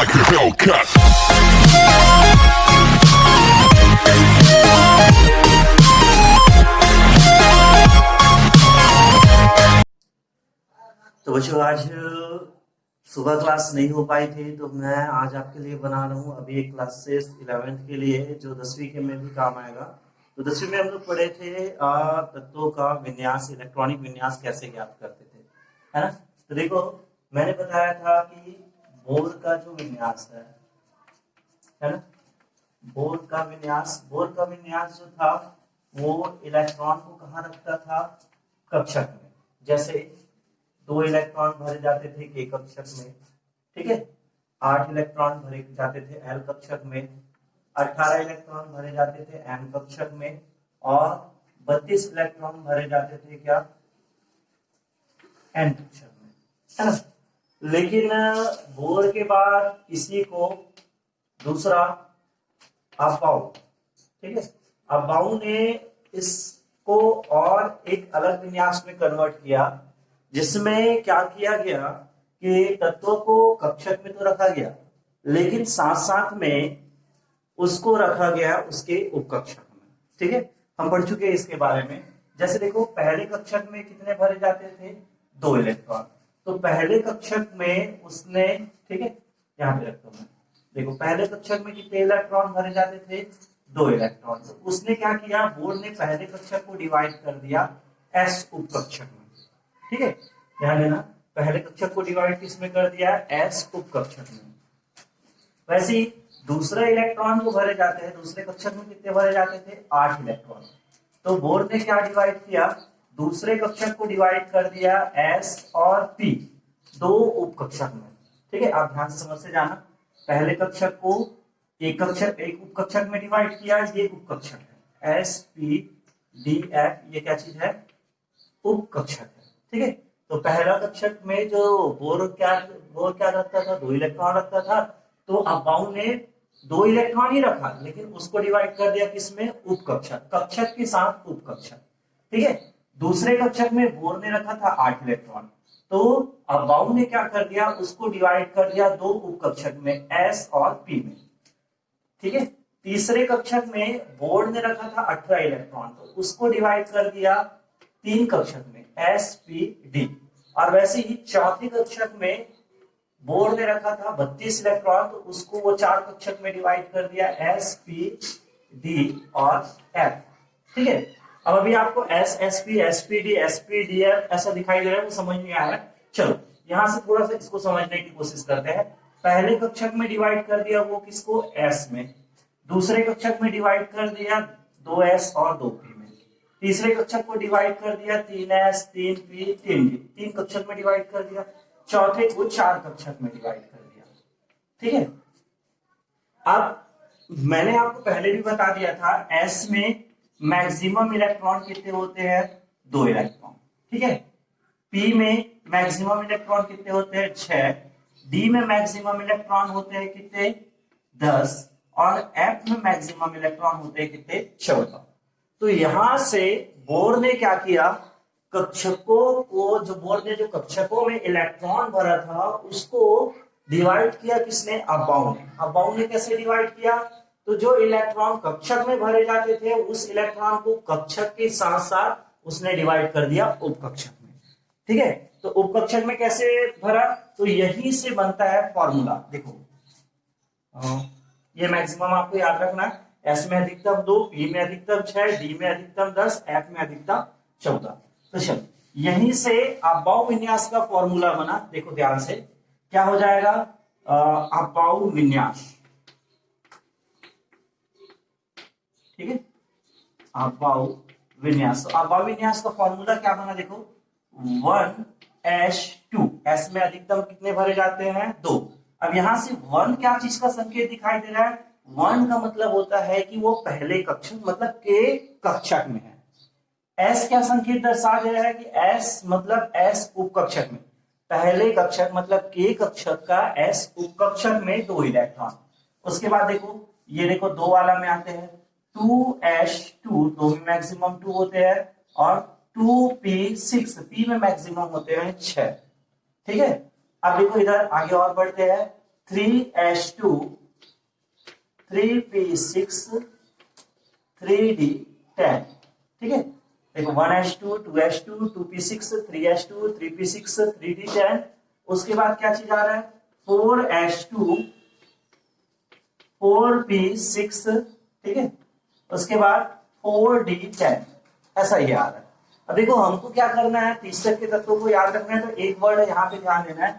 like a Hellcat. तो बच्चों आज सुबह क्लास नहीं हो पाई थी, तो मैं आज आपके लिए बना रहा हूँ अभी एक क्लासेस 11th के लिए जो 10वीं के में भी काम आएगा। तो 10वीं में हम लोग पढ़े थे तत्वों का विन्यास, इलेक्ट्रॉनिक विन्यास कैसे ज्ञात करते थे, है ना। तो देखो मैंने बताया था कि बोर का जो विन्यास है ना, बोर का विन्यास जो था वो इलेक्ट्रॉन को कहाँ रखता था, कक्षक में। जैसे 2 इलेक्ट्रॉन भरे जाते थे के कक्षक में, ठीक है। 8 इलेक्ट्रॉन भरे जाते थे एल कक्षक में, 18 इलेक्ट्रॉन भरे जाते थे एम कक्षक में, और 32 इलेक्ट्रॉन भरे जाते थे क्या, एन कक्षक में, है ना। लेकिन बोर के बाद इसी को दूसरा अबाउ, ठीक है, अबाउ ने इसको और एक अलग विन्यास में कन्वर्ट किया, जिसमें क्या किया गया कि तत्वों को कक्षक में तो रखा गया, लेकिन साथ साथ में उसको रखा गया उसके उपकक्षक में, ठीक है। हम पढ़ चुके हैं इसके बारे में। जैसे देखो पहले कक्षक में कितने भरे जाते थे, 2 इलेक्ट्रॉन। तो पहले कक्षक में उसने, ठीक है, यहाँ पे रखता हूं मैं, देखो पहले कक्षक में कितने इलेक्ट्रॉन भरे जाते थे, 2 इलेक्ट्रॉन। तो उसने क्या किया, बोर ने पहले कक्षक को डिवाइड कर दिया एस उपकक्षक में, ठीक है। ध्यान देना, पहले कक्षक को डिवाइड किसमें कर दिया, एस उपकक्षक में। वैसे ही दूसरा इलेक्ट्रॉन जो भरे जाते हैं दूसरे कक्षक में कितने भरे जाते थे, 8 इलेक्ट्रॉन। तो बोर ने क्या डिवाइड किया, दूसरे कक्षक को डिवाइड कर दिया एस और पी, 2 उपकक्षक में, ठीक है। आप ध्यान से समझ से जाना, पहले कक्षक को एक उपकक्षक में डिवाइड किया, ये उपकक्षक है, एस पी डी एफ, ये क्या चीज है, उपकक्षक है, ठीक है। तो पहला कक्षक में जो बोर क्या रखता था, 2 इलेक्ट्रॉन रखता था। तो अबाउ ने 2 इलेक्ट्रॉन ही रखा, लेकिन उसको डिवाइड कर दिया किसमें, उपकक्षक, कक्षक के साथ उपकक्षक, ठीक है। दूसरे कक्षक में बोर ने रखा था 8 इलेक्ट्रॉन। तो अबाउ ने क्या कर दिया, उसको डिवाइड कर दिया 2 उपकक्षक में, एस और पी में, ठीक है। तीसरे कक्षक में बोर ने रखा था 18 इलेक्ट्रॉन, तो उसको डिवाइड कर दिया 3 कक्षक में, एस पी डी। और वैसे ही चौथे कक्षक में बोर ने रखा था 32 इलेक्ट्रॉन, तो उसको वो 4 कक्षक में डिवाइड कर दिया, एस पी डी और एफ, ठीक है। अब अभी आपको S S P S P D F ऐसा दिखाई दे रहा है, वो समझ नहीं आया। चलो यहां से थोड़ा सा इसको समझने की कोशिश करते हैं। पहले कक्षक में डिवाइड कर दिया वो किसको, एस में। दूसरे कक्षक में डिवाइड कर दिया 2s और 2p में। तीसरे कक्षक को डिवाइड कर दिया 3s 3p 3d, 3 कक्षक में डिवाइड कर दिया। चौथे को 4 कक्षक में डिवाइड कर दिया, ठीक है। अब मैंने आपको पहले भी बता दिया था, s में मैक्सिमम इलेक्ट्रॉन कितने होते हैं, 2 इलेक्ट्रॉन, ठीक है। p में मैक्सिमम इलेक्ट्रॉन कितने होते हैं, 6। d में मैक्सिमम इलेक्ट्रॉन होते हैं कितने, 10। और f में मैक्सिमम इलेक्ट्रॉन होते हैं कितने, 14। तो यहां से बोर ने क्या किया, कक्षकों को, जो बोर ने जो कक्षकों में इलेक्ट्रॉन भरा था उसको डिवाइड किया किसने, अबाउ ने। अबाउ ने कैसे डिवाइड किया, तो जो इलेक्ट्रॉन कक्षक में भरे जाते थे उस इलेक्ट्रॉन को कक्षक के साथ साथ उसने डिवाइड कर दिया उपकक्षक में, ठीक है। तो उपकक्षक में कैसे भरा, तो यही से बनता है फॉर्मूला। देखो ये मैक्सिमम आपको याद रखना, एस में अधिकतम 2, पी में अधिकतम 6, डी में अधिकतम 10, एफ में अधिकतम 14। तो चलो यहीं से अबाउ विन्यास का फॉर्मूला बना। देखो ध्यान से क्या हो जाएगा, अबाउ विन्यास, ठीक है, अबाउ विन्यास। तो अबाउ विन्यास का फॉर्मूला क्या बना, देखो 1s2, एस में अधिकतम कितने भरे जाते हैं, 2। अब यहां से 1 क्या चीज का संकेत दिखाई दे रहा है, 1 का मतलब होता है कि वो पहले कक्षक मतलब के कक्षक में है। एस क्या संकेत दर्शा दे रहा है कि एस मतलब एस उपकक्षक में, पहले कक्षक मतलब के कक्षक का एस उपकक्षक में 2 इलेक्ट्रॉन। उसके बाद देखो ये देखो 2 वाला में आते हैं 2s2, 2 में मैक्सिमम 2 होते हैं, और 2p6, p में मैक्सिमम होते हैं 6, ठीक है। अब देखो इधर आगे और बढ़ते हैं, 3s2 3p6 3d10, ठीक है। देखो 1s2 2s2 2p6 3s2 3p6 3d10, उसके बाद क्या चीज आ रहा है 4s2 4p6, ठीक है, उसके बाद 4d10, ऐसा ही आ रहा है। अब देखो हमको क्या करना है, तीसरे के तत्वों को याद रखना है, तो एक वर्ड यहाँ पे ध्यान देना है,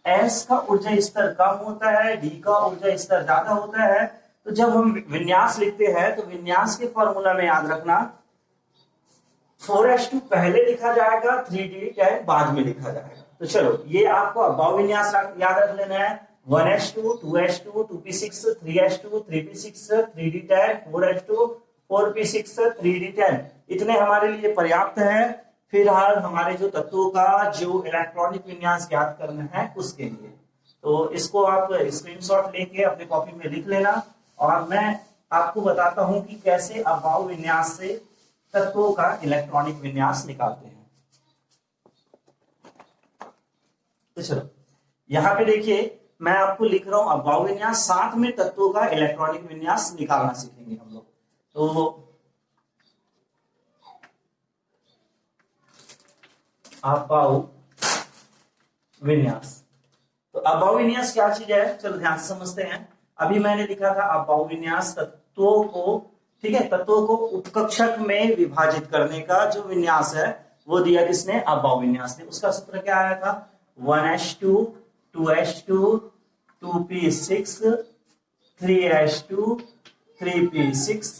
S का ऊर्जा स्तर कम होता है, D का ऊर्जा स्तर ज्यादा होता है। तो जब हम विन्यास लिखते हैं तो विन्यास के फॉर्मूला में याद रखना 4s2 पहले लिखा जाएगा, 3d10 बाद में लिखा जाएगा। तो चलो ये आपको अभाव विन्यास याद रख लेना है, 1s2 2s2 2p6 3s2 3p6 3d10 4s2 4p6 3d10, इतने हमारे लिए पर्याप्त है। फिलहाल हमारे जो तत्वों का जो इलेक्ट्रॉनिक विन्यास ज्ञात करना है उसके लिए, तो इसको आप स्क्रीनशॉट लेके अपने कॉपी में लिख लेना, और मैं आपको बताता हूं कि कैसे अभाव विन्यास से तत्वों का इलेक्ट्रॉनिक विन्यास निकालते हैं। तो चलो यहां पे देखिए मैं आपको लिख रहा हूं अभाव विन्यास, साथ में तत्वों का इलेक्ट्रॉनिक विन्यास निकालना सीखेंगे हम लोग। तो अभाव विन्यास, तो अभाव विन्यास क्या चीज है, चलो ध्यान से समझते हैं। अभी मैंने लिखा था अभाव विन्यास तत्वों को, ठीक है, तत्वों को उपकक्षक में विभाजित करने का जो विन्यास है वो दिया किसने, अभाव विन्यास ने। उसका सूत्र क्या आया था 1s2 2s2 2p6 3s2 3p6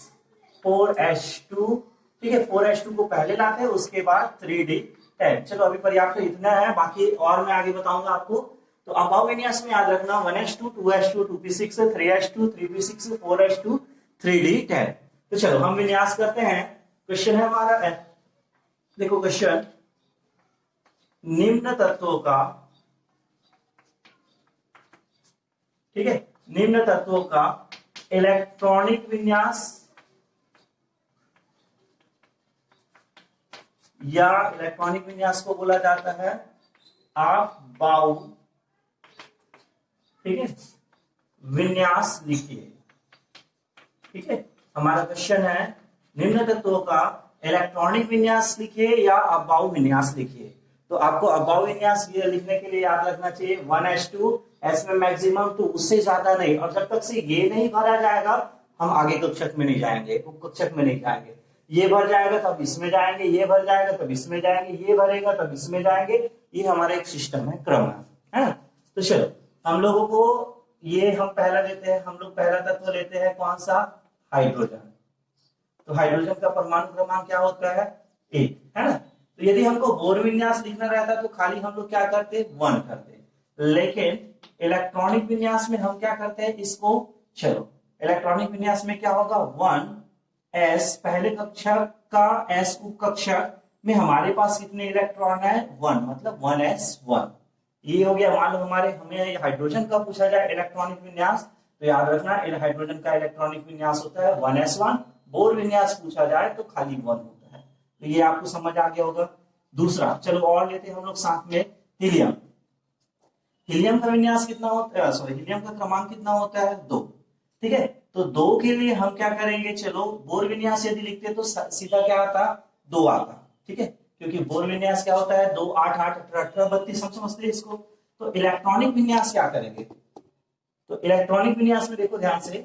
4s2, ठीक है, 4s2 को पहले लाते हैं, उसके बाद 3d10। चलो अभी पर्याप्त इतना है, बाकी और मैं आगे बताऊंगा आपको। तो अभाव विन्यास में याद रखना 1s2 2s2 2p6 3s2 3p6 4s2 3d10। तो चलो हम विन्यास करते हैं। क्वेश्चन है हमारा, देखो क्वेश्चन, निम्न तत्वों का, ठीक है, निम्न तत्वों का इलेक्ट्रॉनिक विन्यास या इलेक्ट्रॉनिक विन्यास को बोला जाता है अभाव, ठीक है, विन्यास लिखिए। ठीक है, हमारा क्वेश्चन है निम्न तत्वों का इलेक्ट्रॉनिक विन्यास लिखिए या अभाव विन्यास लिखिए। तो आपको अभाव विन्यास ये लिखने के लिए याद रखना चाहिए 1s2, S में मैक्सिमम, तो उससे ज्यादा नहीं, और जब तक से ये नहीं भरा जाएगा हम आगे कक्षक में नहीं जाएंगे, उप कक्षक में नहीं जाएंगे। ये भर जाएगा तब इसमें जाएंगे, ये भर जाएगा तब इसमें जाएंगे, ये भरेगा तब इसमें जाएंगे। ये हमारा एक सिस्टम है, क्रम है ना। तो चलो हम लोगों को ये हम पहला लेते हैं, हम लोग पहला तत्व लेते हैं कौन सा, हाइड्रोजन। तो हाइड्रोजन का परमाणु क्रमांक क्या होता है 1, है ना। तो यदि हमको बोर विन्यास लिखना रहता तो खाली हम लोग क्या करते 1 करते, लेकिन इलेक्ट्रॉनिक विन्यास में हम क्या करते हैं इसको, चलो इलेक्ट्रॉनिक विन्यास में क्या होगा 1s, पहले कक्षक का s उप कक्षक में हमारे पास कितने इलेक्ट्रॉन है 1, मतलब 1s1। ये हो गया। मान लो हमें हाइड्रोजन का पूछा जाए इलेक्ट्रॉनिक विन्यास, तो याद रखना हाइड्रोजन का इलेक्ट्रॉनिक विन्यास होता है 1s1। बोर विन्यास पूछा जाए तो खाली 1 होता है। तो ये आपको समझ आ गया होगा। दूसरा चलो और लेते हैं हम लोग साथ में हीलियम। हीलियम का विन्यास कितना होता है, सॉरी हीलियम का क्रमांक कितना होता है 2। ठीक है, तो 2 के लिए हम क्या करेंगे, चलो बोर विन्यास यदि लिखते तो सीधा क्या आता 2 आता। ठीक है, क्योंकि बोर विन्यास क्या होता है 2 8 8 18 32, हम समझते हैं इसको। तो इलेक्ट्रॉनिक विन्यास क्या करेंगे, तो इलेक्ट्रॉनिक विन्यास में देखो ध्यान से,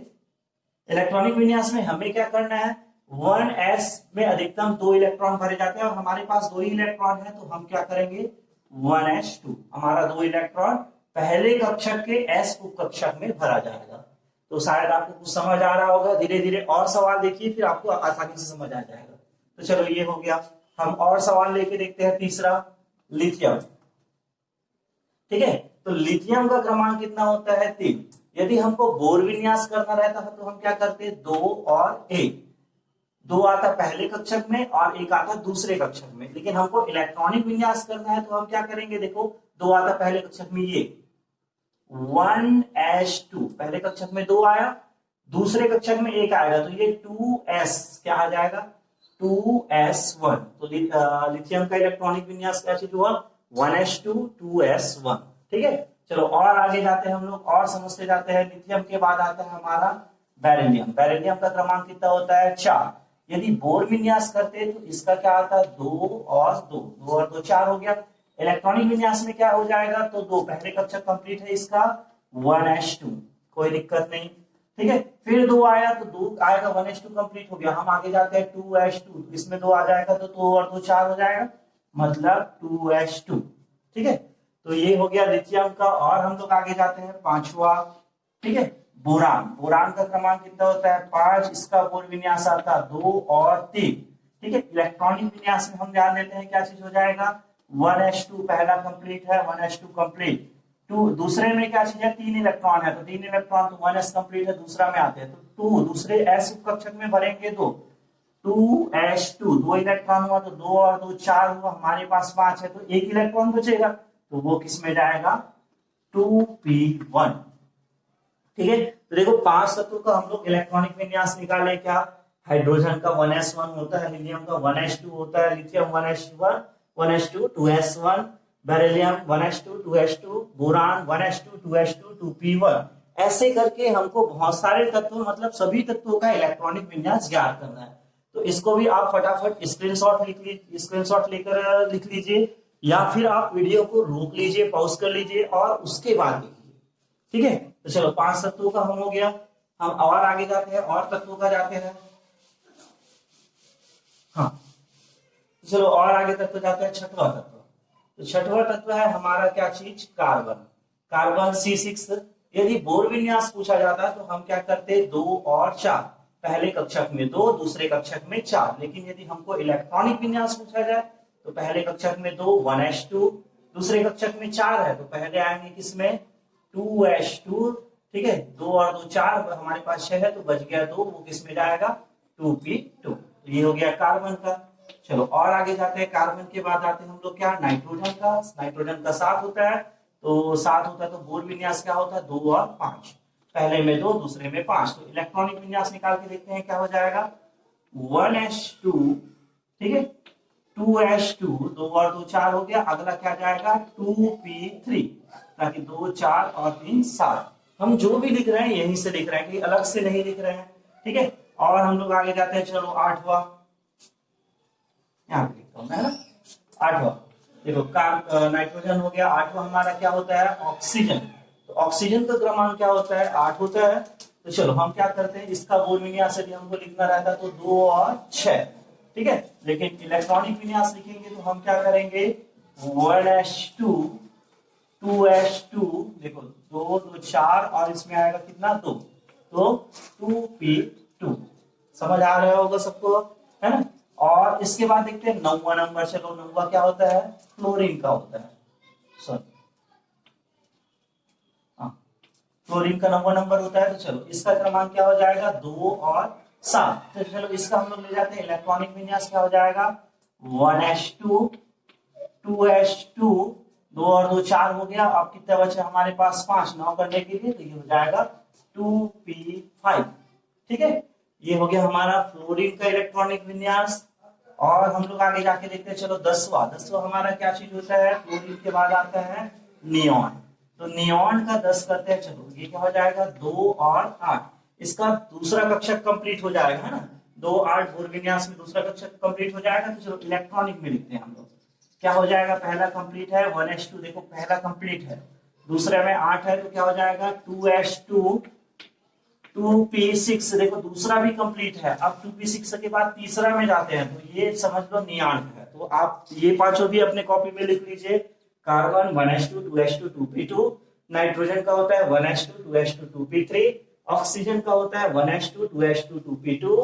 इलेक्ट्रॉनिक विन्यास में हमें क्या करना है 1s में अधिकतम 2 इलेक्ट्रॉन भरे जाते हैं और हमारे पास 2 ही इलेक्ट्रॉन है, तो हम क्या करेंगे 1s2, हमारा 2 इलेक्ट्रॉन पहले कक्षक के s उप कक्षक में भरा जाएगा। तो शायद आपको कुछ समझ आ रहा होगा, धीरे धीरे और सवाल देखिए फिर आपको आसानी से समझ आ जाएगा। तो चलो ये हो गया, हम और सवाल लेके देखते हैं। तीसरा लिथियम। ठीक है, तो लिथियम का क्रमांक कितना होता है 3। यदि हमको बोर विन्यास करना रहता है तो हम क्या करते 2 और 1, 2 आता पहले कक्षक में और 1 आता दूसरे कक्षक में। लेकिन हमको इलेक्ट्रॉनिक विन्यास करना है तो हम क्या करेंगे, देखो 2 आता पहले कक्षक में, ये 1s2 पहले कक्षक में 2 आया, दूसरे कक्षक में 1 आएगा, तो ये 2s क्या आ जाएगा 2s1। तो लिथियम का इलेक्ट्रॉनिक विन्यास क्या चीज हुआ 1s2 2s1। ठीक है, चलो और आगे जाते हैं हम लोग और समझते जाते हैं। लिथियम के बाद आता है हमारा बेरिलियम। बेरिलियम का क्रमांक कितना होता है 4। यदि बोर विन्यास करते हैं तो इसका क्या आता है 2 और 2, 2 और 2 4 हो गया। इलेक्ट्रॉनिक विन्यास में क्या हो जाएगा तो 2, पहले कक्षक कंप्लीट है इसका 1s2, कोई दिक्कत नहीं। ठीक है, फिर 2 आया तो 2 आएगा 1s2 कंप्लीट हो गया। हम आगे जाते हैं 2s2, इसमें 2 आ जाएगा तो 2 और 2 4 हो जाएगा, मतलब 2s2। ठीक है, तो ये हो गया लिथियम का। और हम लोग आगे जाते हैं 5वां। ठीक है, बोरान। बोरान का क्रमांक कितना होता है 5, इसका बोर विन्यास आता है 2 और 3। ठीक है, इलेक्ट्रॉनिक विन्यास में हम ध्यान देते हैं क्या चीज हो जाएगा 1s2 पहला कंप्लीट है, 1s2 कंप्लीट। दूसरे में क्या चीज है 3 इलेक्ट्रॉन है, तो 3 इलेक्ट्रॉन तो 1s कंप्लीट है, दूसरा में आते हैं तो 2 दूसरे s कक्षक में भरेंगे 2, 2s2 2 इलेक्ट्रॉन हुआ तो 2 और 2 4 हुआ, हमारे पास 5 है तो 1 इलेक्ट्रॉन बचेगा, तो वो किस में जाएगा 2p1। ठीक है, तो देखो 5 तत्वों का हम लोग इलेक्ट्रॉनिक विन्यास निकाले। क्या हाइड्रोजन का 1s1 होता है, हीलियम का 1s2 होता है, lithium 1s1 1s2 2s1, beryllium 1s2 2s2, boron 1s2 2s2 2p1। ऐसे करके हमको बहुत सारे तत्व मतलब सभी तत्वों का इलेक्ट्रॉनिक विन्यास ज्ञात करना है। तो इसको भी आप फटाफट स्क्रीनशॉट लेकर लिख लीजिए, या फिर आप वीडियो को रोक लीजिए, पॉज कर लीजिए और उसके बाद लिखिए। ठीक है, तो चलो 5 तत्वों का हम हो गया। हम और आगे जाते हैं और तत्वों का जाते हैं। हाँ, चलो और आगे तत्व जाते हैं 6वां तत्व। तो 6वां तत्व है हमारा क्या चीज कार्बन। Carbon C6। यदि बोर विन्यास पूछा जाता है तो हम क्या करते 2 और 4, पहले कक्षक में 2 दूसरे कक्षक में 4। लेकिन यदि हमको इलेक्ट्रॉनिक विन्यास पूछा जाए तो पहले कक्षक में 2 1s2, दूसरे कक्षक में 4 है तो पहले आएंगे किसमें 2s2। ठीक है, 2 और 2 4, हमारे पास 6 है तो बच गया 2, वो किस में जाएगा 2p2। तो ये हो गया कार्बन का। चलो और आगे जाते हैं। कार्बन के बाद आते हैं हम लोग क्या नाइट्रोजन का। नाइट्रोजन का 7 होता है, तो 7 होता है तो बोर विन्यास क्या होता है 2 और 5, पहले में 2 दूसरे में 5। तो इलेक्ट्रॉनिक विन्यास निकाल के देखते हैं क्या हो जाएगा 1s2। ठीक है, 2s2 2 और 2 4 हो गया। अगला क्या जाएगा 2p3, ताकि 2 4 और 3 7। हम जो भी लिख रहे हैं यहीं से लिख रहे हैं, कहीं अलग से नहीं लिख रहे हैं। ठीक है, और हम लोग आगे जाते हैं। चलो 8वां, यहाँ पे लिखता हूं मैं, है ना 8वां। देखो नाइट्रोजन हो गया। 8वां हमारा क्या होता है ऑक्सीजन। तो ऑक्सीजन का क्रमांक क्या होता है 8 होता है। तो चलो हम क्या करते हैं, इसका बोर विन्यास यदि हमको लिखना रहता तो 2 और 6। ठीक है, लेकिन इलेक्ट्रॉनिक विन्यास लिखेंगे तो हम क्या करेंगे 1s2 2s2, देखो 2 2 4 और इसमें आएगा कितना 2, तो 2p2। समझ आ रहा होगा सबको, है ना। और इसके बाद देखते हैं 9वां नंबर। चलो 9वां क्या होता है फ्लोरीन का होता है, सॉरी फ्लोरीन का 9वां नंबर होता है। तो चलो इसका क्रमांक क्या हो जाएगा 2 और 7। तो चलो इसका हम लोग ले जाते हैं इलेक्ट्रॉनिक विन्यास क्या हो जाएगा 1s2 2s2, 2 और 2 4 हो गया। अब कितने बचे हमारे पास 5, 9 करने के लिए, तो ये हो जाएगा 2p5। ठीक है, ये हो गया हमारा फ्लोरीन का इलेक्ट्रॉनिक विन्यास। और हम लोग आगे जाके देखते हैं। चलो 10वां हमारा क्या चीज होता है फ्लोरीन के बाद आता है नियॉन। तो नियॉन का 10 करते हैं। चलो ये क्या हो जाएगा 2 और 8, इसका दूसरा कक्षक कंप्लीट हो जाएगा, है ना 2 8 बोर विन्यास में दूसरा कक्षक कंप्लीट हो जाएगा। तो चलो इलेक्ट्रॉनिक में लिखते हैं हम लोग क्या हो जाएगा। पहला कंप्लीट है 1s2, देखो पहला कंप्लीट है, दूसरे में 8 है तो क्या हो जाएगा 2s2 2p6, देखो दूसरा भी कंप्लीट है। अब 2p6 के बाद तीसरा में जाते हैं तो ये समझ लो नियॉन है। तो आप ये पांचों भी अपने कॉपी में लिख लीजिए। Carbon 1s2 2s2 2p2, nitrogen का होता है 1s2 2s2 2p3, ऑक्सीजन का होता है 1s2 2s2 2p2,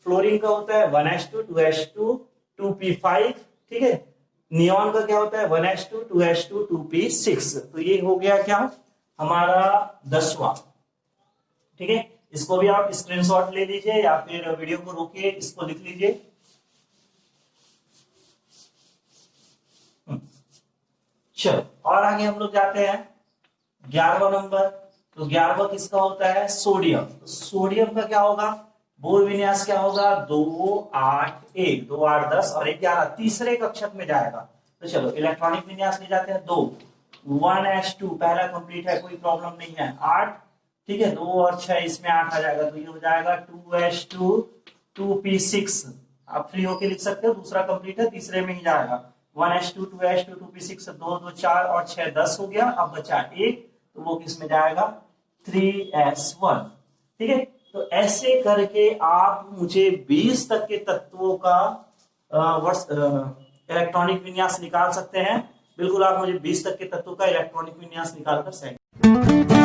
फ्लोरीन का होता है 1s2 2s2 2p5। ठीक है, नियॉन का क्या होता है 1s2 2s2 2p6। तो ये हो गया क्या हमारा 10वां। ठीक है, इसको भी आप स्क्रीनशॉट ले लीजिए या फिर वीडियो को रोकिए, इसको लिख लीजिए। चलो और आगे हम लोग जाते हैं 11वां नंबर। तो 11वां किसका होता है सोडियम। तो सोडियम का क्या होगा बोर विन्यास क्या होगा 2 8 1, 2 8 10 और 11 तीसरे कक्षक में जाएगा। तो चलो इलेक्ट्रॉनिक विन्यास ले जाते हैं 2 1s2 पहला कंप्लीट है, कोई प्रॉब्लम नहीं है। 8, ठीक है, 2 और 6 इसमें 8 आ जाएगा, तो ये हो जाएगा 2s2 2p6। आप फ्री होके लिख सकते हो, दूसरा कंप्लीट है, तीसरे में ही जाएगा। 1s2 2s2 2p6, 2 2 4 और 6 10 हो गया। अब बचा 1, तो वो किस में जाएगा? 3s1। ठीक है, तो ऐसे करके आप मुझे 20 तक के तत्वों का इलेक्ट्रॉनिक विन्यास निकाल सकते हैं। बिल्कुल, आप मुझे 20 तक के तत्वों का इलेक्ट्रॉनिक विन्यास निकालकर सेंड